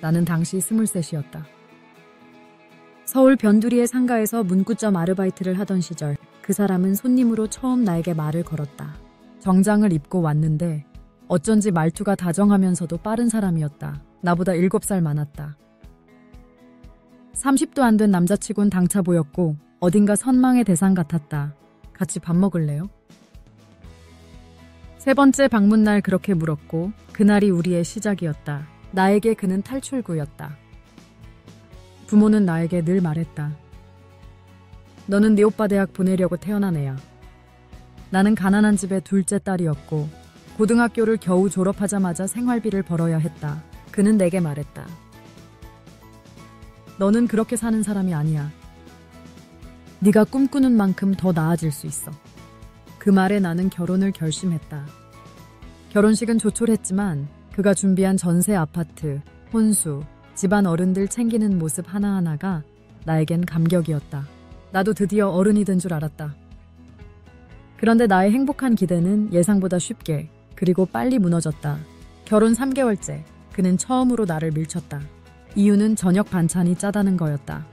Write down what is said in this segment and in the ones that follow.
나는 당시 23이었다. 서울 변두리의 상가에서 문구점 아르바이트를 하던 시절 그 사람은 손님으로 처음 나에게 말을 걸었다. 정장을 입고 왔는데 어쩐지 말투가 다정하면서도 빠른 사람이었다. 나보다 7살 많았다. 30도 안 된 남자치곤 당차 보였고 어딘가 선망의 대상 같았다. 같이 밥 먹을래요? 세 번째 방문날 그렇게 물었고 그날이 우리의 시작이었다. 나에게 그는 탈출구였다. 부모는 나에게 늘 말했다. 너는 네 오빠 대학 보내려고 태어난 애야. 나는 가난한 집의 둘째 딸이었고 고등학교를 겨우 졸업하자마자 생활비를 벌어야 했다. 그는 내게 말했다. 너는 그렇게 사는 사람이 아니야. 네가 꿈꾸는 만큼 더 나아질 수 있어. 그 말에 나는 결혼을 결심했다. 결혼식은 조촐했지만 그가 준비한 전세 아파트, 혼수, 집안 어른들 챙기는 모습 하나하나가 나에겐 감격이었다. 나도 드디어 어른이 된 줄 알았다. 그런데 나의 행복한 기대는 예상보다 쉽게 그리고 빨리 무너졌다. 결혼 3개월째 그는 처음으로 나를 밀쳤다. 이유는 저녁 반찬이 짜다는 거였다.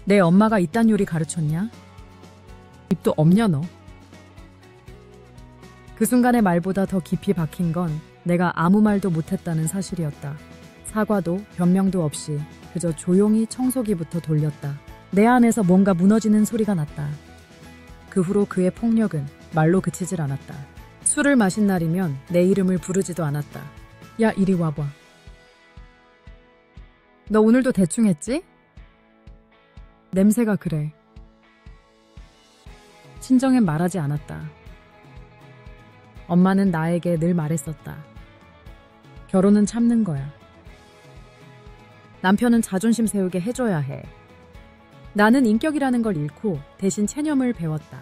내 엄마가 이딴 요리 가르쳤냐? 입도 없냐 너? 그 순간의 말보다 더 깊이 박힌 건 내가 아무 말도 못했다는 사실이었다. 사과도 변명도 없이 그저 조용히 청소기부터 돌렸다. 내 안에서 뭔가 무너지는 소리가 났다. 그 후로 그의 폭력은 말로 그치질 않았다. 술을 마신 날이면 내 이름을 부르지도 않았다. 야, 이리 와봐. 너 오늘도 대충 했지? 냄새가 그래. 친정엔 말하지 않았다. 엄마는 나에게 늘 말했었다. 결혼은 참는 거야. 남편은 자존심 세우게 해줘야 해. 나는 인격이라는 걸 잃고 대신 체념을 배웠다.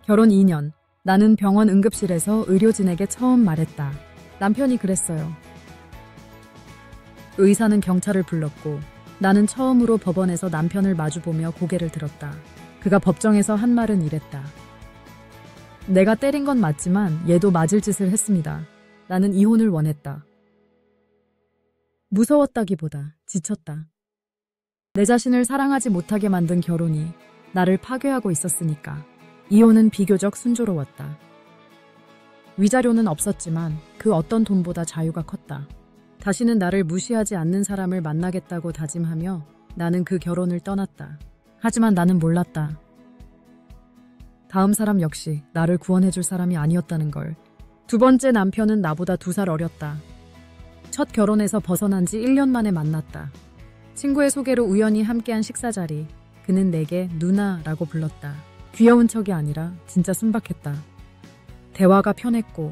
결혼 2년, 나는 병원 응급실에서 의료진에게 처음 말했다. 남편이 그랬어요. 의사는 경찰을 불렀고 나는 처음으로 법원에서 남편을 마주보며 고개를 들었다. 그가 법정에서 한 말은 이랬다. 내가 때린 건 맞지만 얘도 맞을 짓을 했습니다. 나는 이혼을 원했다. 무서웠다기보다 지쳤다. 내 자신을 사랑하지 못하게 만든 결혼이 나를 파괴하고 있었으니까 이혼은 비교적 순조로웠다. 위자료는 없었지만 그 어떤 돈보다 자유가 컸다. 다시는 나를 무시하지 않는 사람을 만나겠다고 다짐하며 나는 그 결혼을 떠났다. 하지만 나는 몰랐다. 다음 사람 역시 나를 구원해줄 사람이 아니었다는 걸. 두 번째 남편은 나보다 2살 어렸다. 첫 결혼에서 벗어난 지 1년 만에 만났다. 친구의 소개로 우연히 함께한 식사 자리. 그는 내게 누나라고 불렀다. 귀여운 척이 아니라 진짜 순박했다. 대화가 편했고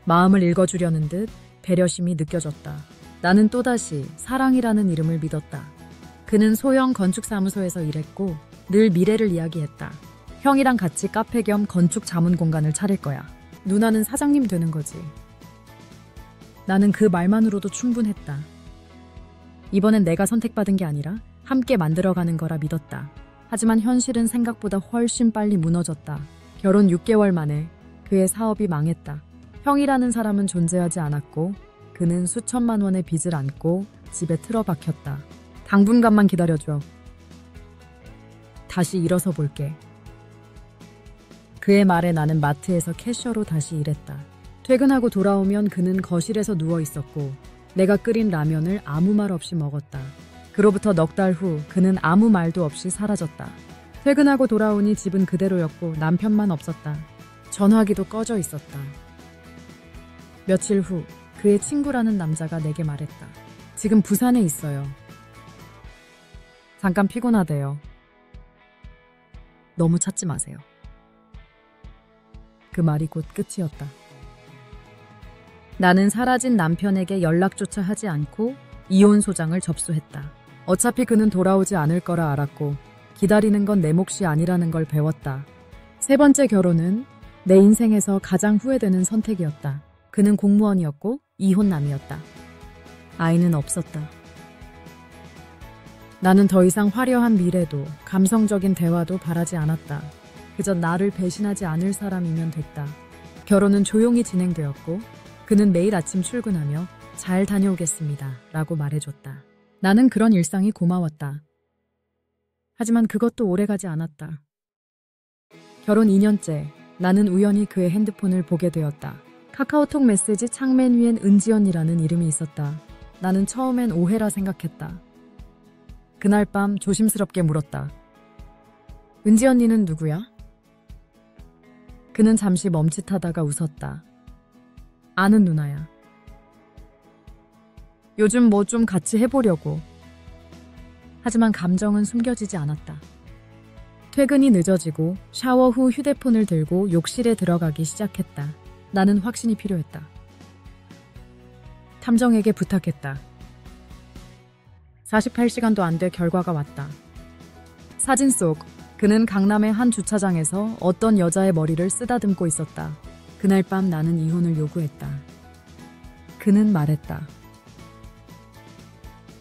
마음을 읽어주려는 듯 배려심이 느껴졌다. 나는 또다시 사랑이라는 이름을 믿었다. 그는 소형 건축사무소에서 일했고 늘 미래를 이야기했다. 형이랑 같이 카페 겸 건축 자문 공간을 차릴 거야. 누나는 사장님 되는 거지. 나는 그 말만으로도 충분했다. 이번엔 내가 선택받은 게 아니라 함께 만들어가는 거라 믿었다. 하지만 현실은 생각보다 훨씬 빨리 무너졌다. 결혼 6개월 만에 그의 사업이 망했다. 형이라는 사람은 존재하지 않았고 그는 수천만 원의 빚을 안고 집에 틀어박혔다. 당분간만 기다려줘. 다시 일어서 볼게. 그의 말에 나는 마트에서 캐셔로 다시 일했다. 퇴근하고 돌아오면 그는 거실에서 누워 있었고 내가 끓인 라면을 아무 말 없이 먹었다. 그로부터 넉 달 후 그는 아무 말도 없이 사라졌다. 퇴근하고 돌아오니 집은 그대로였고 남편만 없었다. 전화기도 꺼져 있었다. 며칠 후 그의 친구라는 남자가 내게 말했다. 지금 부산에 있어요. 잠깐 피곤하대요. 너무 찾지 마세요. 그 말이 곧 끝이었다. 나는 사라진 남편에게 연락조차 하지 않고 이혼 소장을 접수했다. 어차피 그는 돌아오지 않을 거라 알았고 기다리는 건 내 몫이 아니라는 걸 배웠다. 세 번째 결혼은 내 인생에서 가장 후회되는 선택이었다. 그는 공무원이었고 이혼남이었다. 아이는 없었다. 나는 더 이상 화려한 미래도 감성적인 대화도 바라지 않았다. 그저 나를 배신하지 않을 사람이면 됐다. 결혼은 조용히 진행되었고 그는 매일 아침 출근하며 잘 다녀오겠습니다 라고 말해줬다. 나는 그런 일상이 고마웠다. 하지만 그것도 오래가지 않았다. 결혼 2년째 나는 우연히 그의 핸드폰을 보게 되었다. 카카오톡 메시지 창맨 위엔 은지연이라는 이름이 있었다. 나는 처음엔 오해라 생각했다. 그날 밤 조심스럽게 물었다. 은지 언니는 누구야? 그는 잠시 멈칫하다가 웃었다. 아는 누나야. 요즘 뭐 좀 같이 해보려고. 하지만 감정은 숨겨지지 않았다. 퇴근이 늦어지고 샤워 후 휴대폰을 들고 욕실에 들어가기 시작했다. 나는 확신이 필요했다. 탐정에게 부탁했다. 48시간도 안 돼 결과가 왔다. 사진 속 그는 강남의 한 주차장에서 어떤 여자의 머리를 쓰다듬고 있었다. 그날 밤 나는 이혼을 요구했다. 그는 말했다.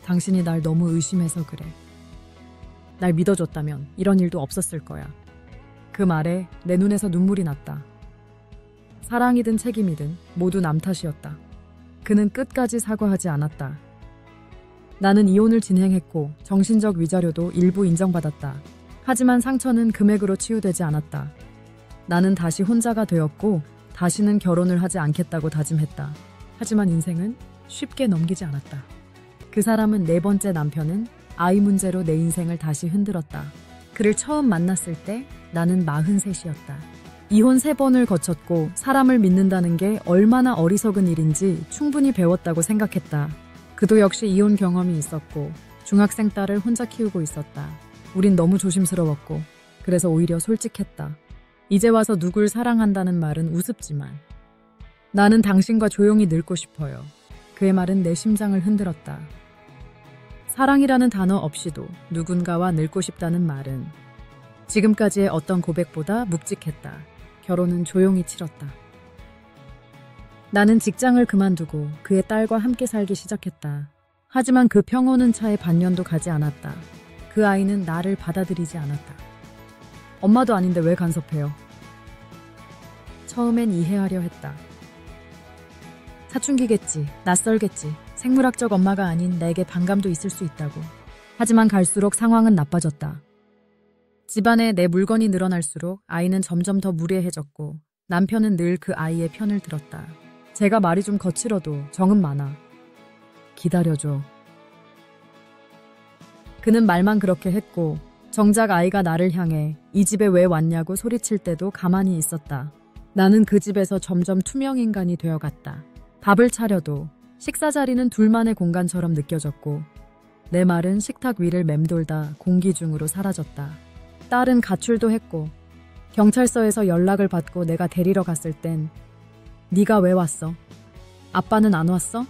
당신이 날 너무 의심해서 그래. 날 믿어줬다면 이런 일도 없었을 거야. 그 말에 내 눈에서 눈물이 났다. 사랑이든 책임이든 모두 남 탓이었다. 그는 끝까지 사과하지 않았다. 나는 이혼을 진행했고 정신적 위자료도 일부 인정받았다. 하지만 상처는 금액으로 치유되지 않았다. 나는 다시 혼자가 되었고 다시는 결혼을 하지 않겠다고 다짐했다. 하지만 인생은 쉽게 넘기지 않았다. 그 사람은 네 번째 남편은 아이 문제로 내 인생을 다시 흔들었다. 그를 처음 만났을 때 나는 43이었다. 이혼 3번을 거쳤고 사람을 믿는다는 게 얼마나 어리석은 일인지 충분히 배웠다고 생각했다. 그도 역시 이혼 경험이 있었고 중학생 딸을 혼자 키우고 있었다. 우린 너무 조심스러웠고 그래서 오히려 솔직했다. 이제 와서 누굴 사랑한다는 말은 우습지만 나는 당신과 조용히 늙고 싶어요. 그의 말은 내 심장을 흔들었다. 사랑이라는 단어 없이도 누군가와 늙고 싶다는 말은 지금까지의 어떤 고백보다 묵직했다. 결혼은 조용히 치렀다. 나는 직장을 그만두고 그의 딸과 함께 살기 시작했다. 하지만 그 평온은 차에 반년도 가지 않았다. 그 아이는 나를 받아들이지 않았다. 엄마도 아닌데 왜 간섭해요? 처음엔 이해하려 했다. 사춘기겠지, 낯설겠지, 생물학적 엄마가 아닌 내게 반감도 있을 수 있다고. 하지만 갈수록 상황은 나빠졌다. 집안에 내 물건이 늘어날수록 아이는 점점 더 무례해졌고 남편은 늘 그 아이의 편을 들었다. 제가 말이 좀 거칠어도 정은 많아. 기다려줘. 그는 말만 그렇게 했고 정작 아이가 나를 향해 이 집에 왜 왔냐고 소리칠 때도 가만히 있었다. 나는 그 집에서 점점 투명 인간이 되어갔다. 밥을 차려도 식사 자리는 둘만의 공간처럼 느껴졌고 내 말은 식탁 위를 맴돌다 공기 중으로 사라졌다. 딸은 가출도 했고 경찰서에서 연락을 받고 내가 데리러 갔을 땐 네가 왜 왔어? 아빠는 안 왔어?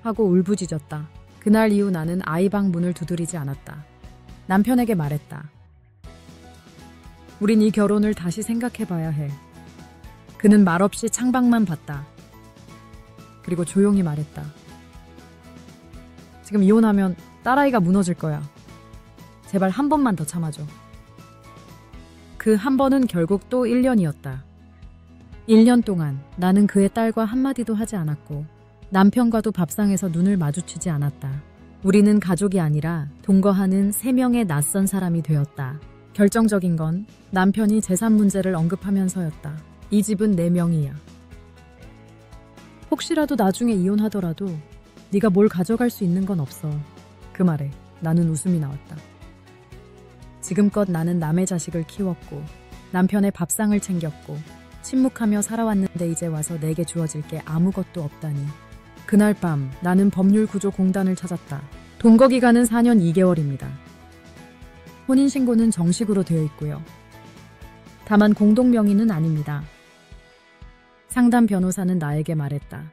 하고 울부짖었다. 그날 이후 나는 아이 방 문을 두드리지 않았다. 남편에게 말했다. 우린 이 결혼을 다시 생각해봐야 해. 그는 말없이 창밖만 봤다. 그리고 조용히 말했다. 지금 이혼하면 딸아이가 무너질 거야. 제발 한 번만 더 참아줘. 그 한 번은 결국 또 1년이었다. 1년 동안 나는 그의 딸과 한마디도 하지 않았고 남편과도 밥상에서 눈을 마주치지 않았다. 우리는 가족이 아니라 동거하는 3명의 낯선 사람이 되었다. 결정적인 건 남편이 재산 문제를 언급하면서였다. 이 집은 내 명의야. 혹시라도 나중에 이혼하더라도 네가 뭘 가져갈 수 있는 건 없어. 그 말에 나는 웃음이 나왔다. 지금껏 나는 남의 자식을 키웠고 남편의 밥상을 챙겼고 침묵하며 살아왔는데 이제 와서 내게 주어질 게 아무것도 없다니. 그날 밤 나는 법률구조공단을 찾았다. 동거기간은 4년 2개월입니다. 혼인신고는 정식으로 되어 있고요. 다만 공동명의는 아닙니다. 상담 변호사는 나에게 말했다.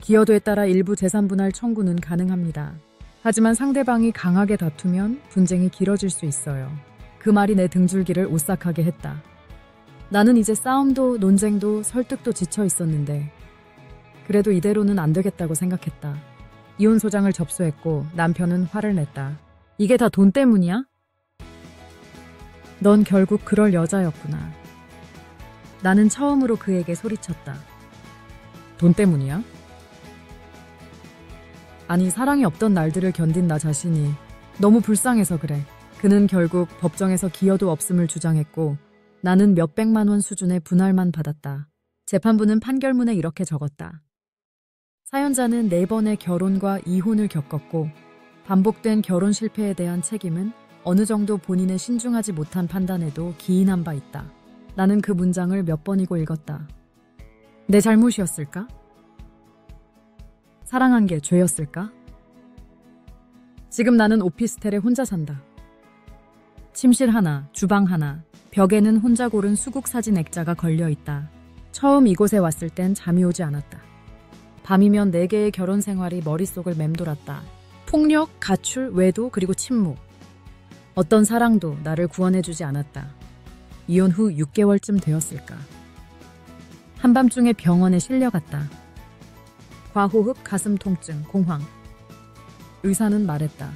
기여도에 따라 일부 재산분할 청구는 가능합니다. 하지만 상대방이 강하게 다투면 분쟁이 길어질 수 있어요. 그 말이 내 등줄기를 오싹하게 했다. 나는 이제 싸움도 논쟁도 설득도 지쳐 있었는데 그래도 이대로는 안 되겠다고 생각했다. 이혼 소장을 접수했고 남편은 화를 냈다. 이게 다 돈 때문이야? 넌 결국 그럴 여자였구나. 나는 처음으로 그에게 소리쳤다. 돈 때문이야? 아니, 사랑이 없던 날들을 견딘 나 자신이 너무 불쌍해서 그래. 그는 결국 법정에서 기여도 없음을 주장했고 나는 몇백만 원 수준의 분할만 받았다. 재판부는 판결문에 이렇게 적었다. 사연자는 4번의 결혼과 이혼을 겪었고 반복된 결혼 실패에 대한 책임은 어느 정도 본인의 신중하지 못한 판단에도 기인한 바 있다. 나는 그 문장을 몇 번이고 읽었다. 내 잘못이었을까? 사랑한 게 죄였을까? 지금 나는 오피스텔에 혼자 산다. 침실 하나, 주방 하나, 벽에는 혼자 고른 수국 사진 액자가 걸려 있다. 처음 이곳에 왔을 땐 잠이 오지 않았다. 밤이면 4개의 결혼 생활이 머릿속을 맴돌았다. 폭력, 가출, 외도, 그리고 침묵. 어떤 사랑도 나를 구원해주지 않았다. 이혼 후 6개월쯤 되었을까. 한밤중에 병원에 실려갔다. 과호흡, 가슴 통증, 공황. 의사는 말했다.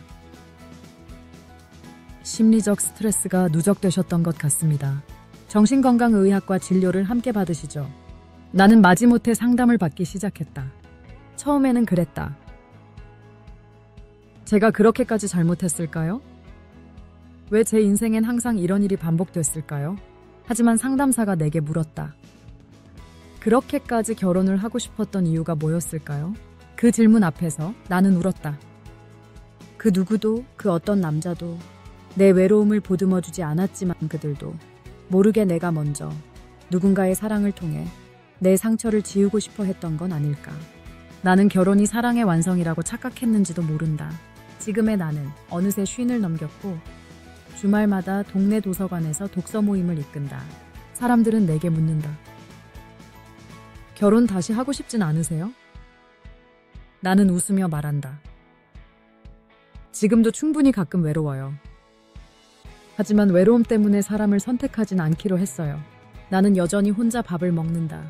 심리적 스트레스가 누적되셨던 것 같습니다. 정신건강의학과 진료를 함께 받으시죠. 나는 마지못해 상담을 받기 시작했다. 처음에는 그랬다. 제가 그렇게까지 잘못했을까요? 왜 제 인생엔 항상 이런 일이 반복됐을까요? 하지만 상담사가 내게 물었다. 그렇게까지 결혼을 하고 싶었던 이유가 뭐였을까요? 그 질문 앞에서 나는 울었다. 그 누구도, 그 어떤 남자도 내 외로움을 보듬어주지 않았지만 그들도 모르게 내가 먼저 누군가의 사랑을 통해 내 상처를 지우고 싶어 했던 건 아닐까. 나는 결혼이 사랑의 완성이라고 착각했는지도 모른다. 지금의 나는 어느새 50을 넘겼고 주말마다 동네 도서관에서 독서 모임을 이끈다. 사람들은 내게 묻는다. 결혼 다시 하고 싶진 않으세요? 나는 웃으며 말한다. 지금도 충분히 가끔 외로워요. 하지만 외로움 때문에 사람을 선택하진 않기로 했어요. 나는 여전히 혼자 밥을 먹는다.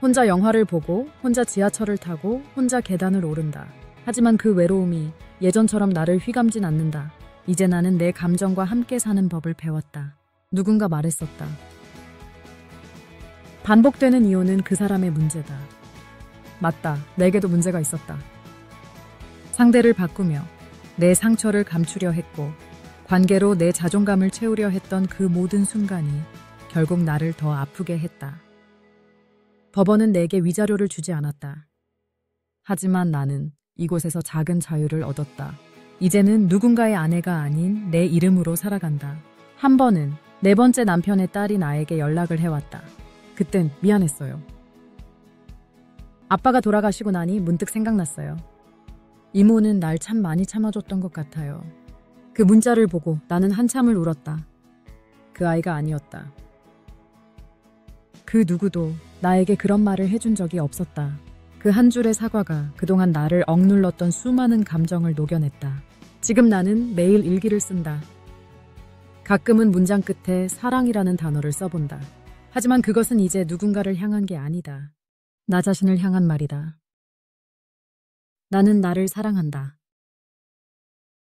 혼자 영화를 보고, 혼자 지하철을 타고, 혼자 계단을 오른다. 하지만 그 외로움이 예전처럼 나를 휘감진 않는다. 이제 나는 내 감정과 함께 사는 법을 배웠다. 누군가 말했었다. 반복되는 이혼은 그 사람의 문제다. 맞다. 내게도 문제가 있었다. 상대를 바꾸며 내 상처를 감추려 했고 관계로 내 자존감을 채우려 했던 그 모든 순간이 결국 나를 더 아프게 했다. 법원은 내게 위자료를 주지 않았다. 하지만 나는 이곳에서 작은 자유를 얻었다. 이제는 누군가의 아내가 아닌 내 이름으로 살아간다. 한 번은 4번째 남편의 딸이 나에게 연락을 해왔다. 그땐 미안했어요. 아빠가 돌아가시고 나니 문득 생각났어요. 이모는 날 참 많이 참아줬던 것 같아요. 그 문자를 보고 나는 한참을 울었다. 그 아이가 아니었다. 그 누구도 나에게 그런 말을 해준 적이 없었다. 그 한 줄의 사과가 그동안 나를 억눌렀던 수많은 감정을 녹여냈다. 지금 나는 매일 일기를 쓴다. 가끔은 문장 끝에 사랑이라는 단어를 써본다. 하지만 그것은 이제 누군가를 향한 게 아니다. 나 자신을 향한 말이다. 나는 나를 사랑한다.